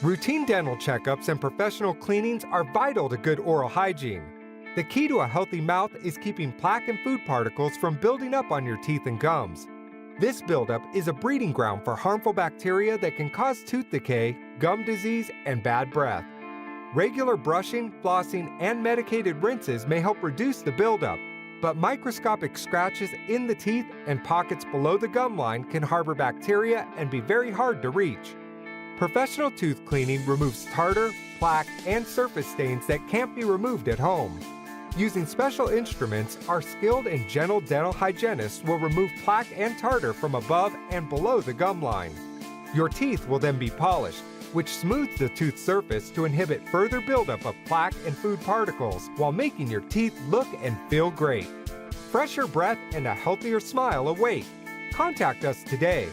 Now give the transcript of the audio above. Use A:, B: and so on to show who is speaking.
A: Routine dental checkups and professional cleanings are vital to good oral hygiene. The key to a healthy mouth is keeping plaque and food particles from building up on your teeth and gums. This buildup is a breeding ground for harmful bacteria that can cause tooth decay, gum disease, and bad breath. Regular brushing, flossing, and medicated rinses may help reduce the buildup, but microscopic scratches in the teeth and pockets below the gum line can harbor bacteria and be very hard to reach. Professional tooth cleaning removes tartar, plaque, and surface stains that can't be removed at home. Using special instruments, our skilled and gentle dental hygienists will remove plaque and tartar from above and below the gum line. Your teeth will then be polished, which smooths the tooth surface to inhibit further buildup of plaque and food particles while making your teeth look and feel great. Fresher breath and a healthier smile await. Contact us today